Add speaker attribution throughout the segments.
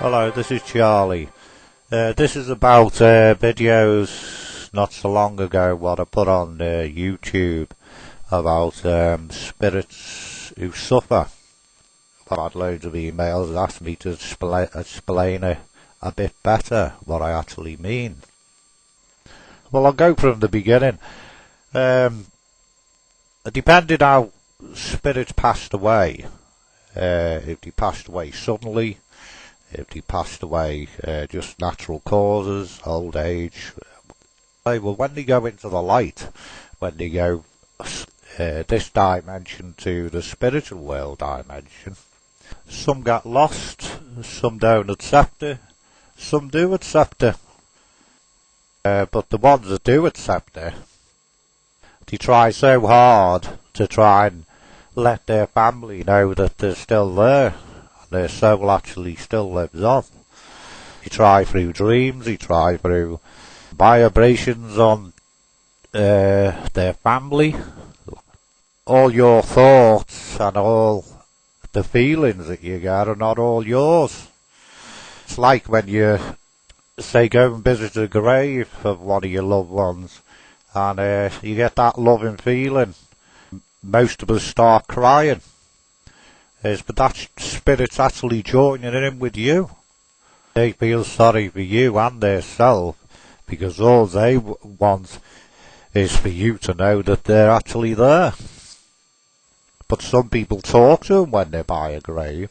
Speaker 1: Hello, this is Charlie. This is about videos not so long ago what I put on YouTube about spirits who suffer. I've had loads of emails that asked me to explain a bit better what I actually mean. Well, I'll go from the beginning. Depending how spirits passed away, if they passed away suddenly, if they passed away just natural causes, old age. Well, when they go into the light, when they go this dimension to the spiritual world dimension, some get lost, some don't accept it, some do accept it. But the ones that do accept it, they try so hard to try and let their family know that they're still there. Their soul actually still lives on. You try through dreams, you try through vibrations on their family. All your thoughts and all the feelings that you get are not all yours. It's like when you, say, go and visit the grave of one of your loved ones and you get that loving feeling. Most of us start crying. But that spirit's actually joining in with you. They feel sorry for you and their self because all they want is for you to know that they're actually there. But some people talk to them when they're by a grave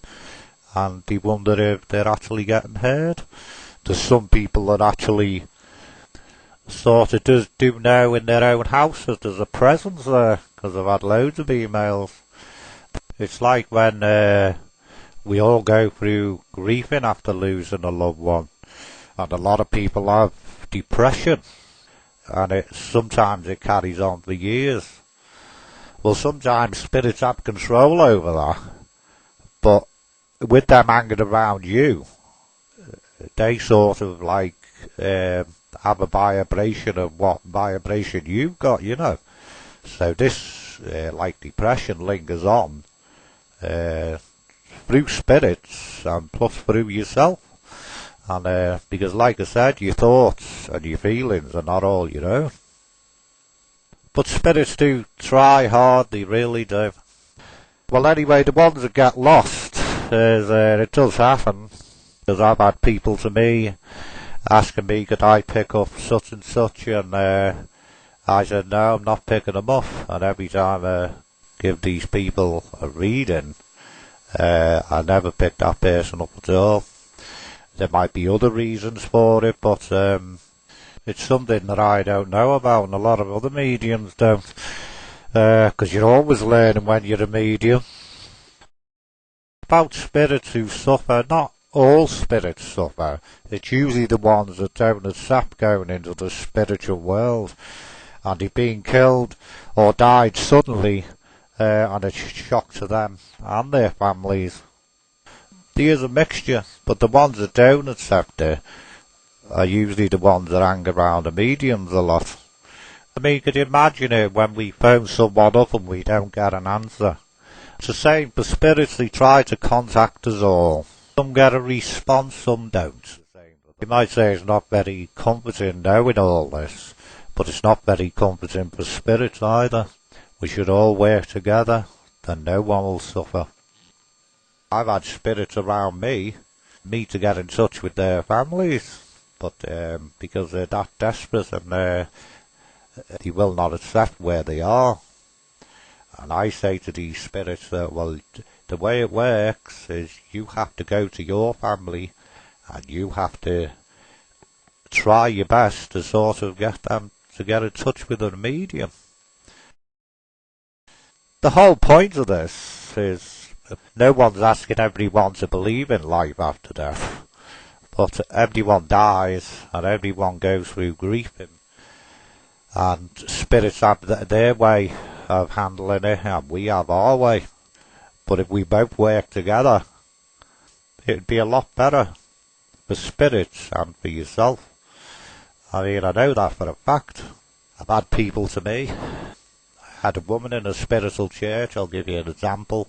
Speaker 1: and they wonder if they're actually getting heard. There's some people that actually sort of do know in their own house that there's a presence there, because I've had loads of emails. It's like when we all go through grieving after losing a loved one, and a lot of people have depression, and sometimes it carries on for years. Well, sometimes spirits have control over that, but with them hanging around you, they sort of like have a vibration of what vibration you've got, you know. So this, like depression, lingers on through spirits and plus through yourself. And because, like I said, your thoughts and your feelings are not all your own. But spirits do try hard, they really do. Well, anyway, the ones that get lost, it does happen. Because I've had people to me asking me, could I pick up such and such, and I said, no, I'm not picking them up. And every time I give these people a reading, I never pick that person up at all. There might be other reasons for it, but it's something that I don't know about, and a lot of other mediums don't. Because you're always learning when you're a medium. About spirits who suffer, not all spirits suffer. It's usually the ones that don't accept going into the spiritual world, and they've been killed or died suddenly, and it's a shock to them and their families. There's a mixture, but the ones that don't accept it are usually the ones that hang around the mediums a lot. I mean, could you imagine it when we phone someone up and we don't get an answer? It's the same for spirits, they try to contact us all. Some get a response, some don't. You might say it's not very comforting knowing all this, but it's not very comforting for spirits either. We should all work together, then no one will suffer. I've had spirits around me to get in touch with their families, but because they're that desperate and they will not accept where they are. And I say to these spirits that, well, the way it works is you have to go to your family and you have to try your best to sort of get them to get in touch with a medium. The whole point of this is no one's asking everyone to believe in life after death, but everyone dies and everyone goes through grieving, and spirits have their way of handling it and we have our way. But if we both work together, it'd be a lot better for spirits and for yourself. I mean, I know that for a fact. I've had people to me. I had a woman in a spiritual church, I'll give you an example,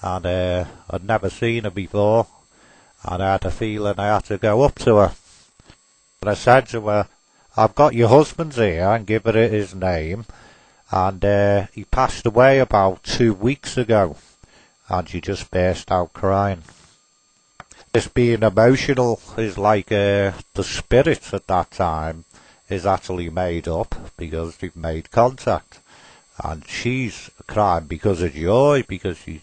Speaker 1: and I'd never seen her before. and I had a feeling I had to go up to her. But I said to her, I've got your husband's here, and give her his name, and he passed away about 2 weeks ago. And she just burst out crying. This being emotional is like the spirit at that time is actually made up because they've made contact. And she's crying because of joy, because she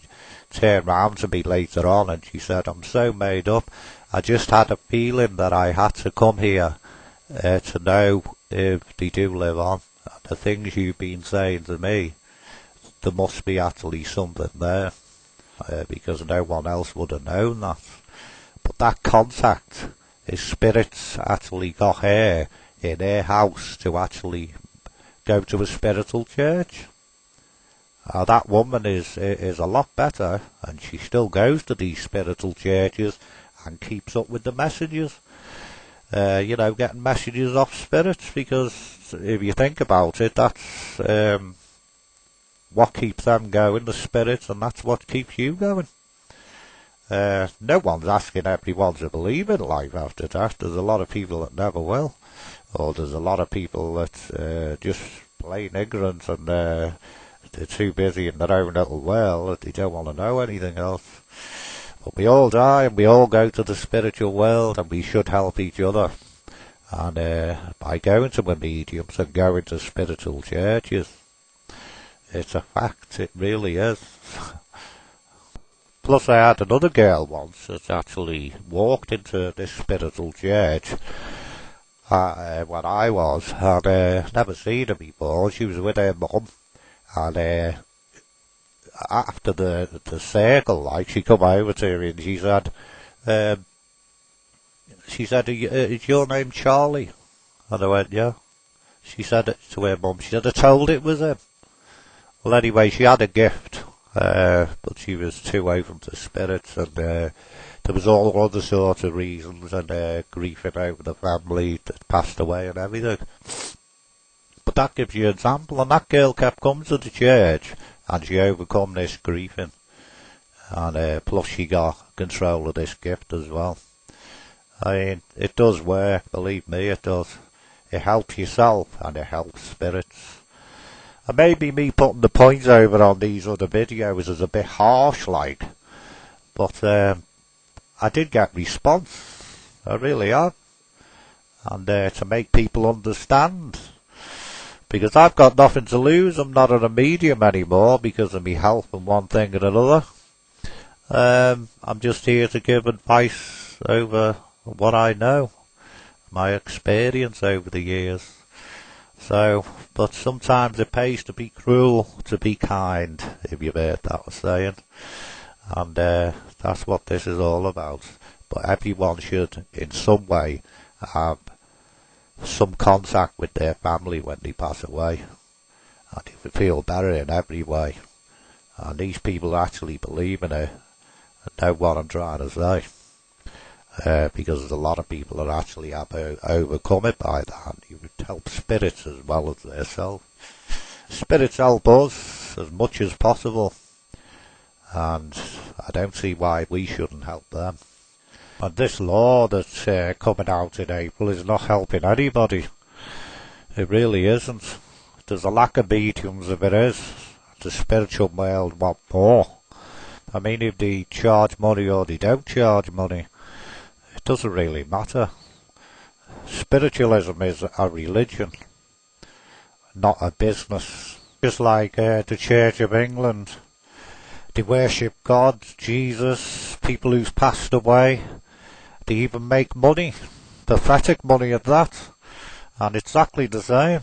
Speaker 1: turned round to me later on and she said, I'm so made up. I just had a feeling that I had to come here to know if they do live on. The things you've been saying to me, there must be actually something there, because no one else would have known that. But that contact, his spirits actually got her in her house to actually go to a spiritual church. That woman is a lot better, and she still goes to these spiritual churches and keeps up with the messages. Getting messages off spirits, because if you think about it, that's what keeps them going, the spirits, and that's what keeps you going. No one's asking everyone to believe in life after death. There's a lot of people that never will, or there's a lot of people that just plain ignorant and they're too busy in their own little world that they don't want to know anything else. But we all die and we all go to the spiritual world, and we should help each other. And by going to a mediums and going to spiritual churches, it's a fact, it really is. Plus I had another girl once that actually walked into this spiritual church when I was, and never seen her before. She was with her mum, and after the circle, like, she come over to me and she said, is your name Charlie? And I went, yeah. She said it to her mum. She said, I told it was him. Well, anyway, she had a gift, but she was too open to spirits, and there was all other sorts of reasons, and grieving over the family that passed away and everything. But that gives you an example, and that girl kept coming to the church, and she overcome this grieving, and plus she got control of this gift as well. I mean, it does work, believe me, it does. It helps yourself, and it helps spirits. And maybe me putting the points over on these other videos is a bit harsh, like, but I did get response, I really have, and to make people understand, because I've got nothing to lose. I'm not on a medium anymore because of me health and one thing and another. I'm just here to give advice over what I know, my experience over the years. So, but sometimes it pays to be cruel to be kind, if you've heard that saying. And that's what this is all about. But everyone should, in some way, have some contact with their family when they pass away. And you would feel better in every way. And these people actually believe in it and know what I'm trying to say. Because there's a lot of people that actually have overcome it by that. You would help spirits as well as themselves. Spirits help us as much as possible, and I don't see why we shouldn't help them. And this law that's coming out in April is not helping anybody. It really isn't. There's a lack of mediums, if it is. The spiritual world want more. I mean, if they charge money or they don't charge money, it doesn't really matter. Spiritualism is a religion, not a business. Just like the Church of England, they worship God, Jesus, people who's passed away. They even make money, prophetic money at that, and it's exactly the same.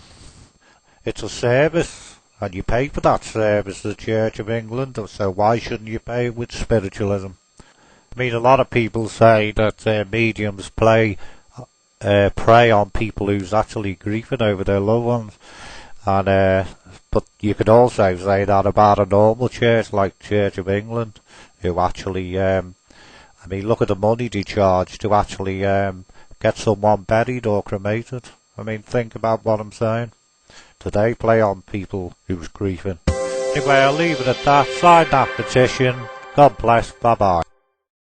Speaker 1: It's a service, and you pay for that service, the Church of England, so why shouldn't you pay with spiritualism? I mean, a lot of people say that mediums prey on people who's actually grieving over their loved ones, and but you could also say that about a normal church like Church of England, who actually, I mean, look at the money they charge to actually get someone buried or cremated. I mean, think about what I'm saying. Do they play on people who's grieving? Anyway, I'll leave it at that. Sign that petition. God bless. Bye bye.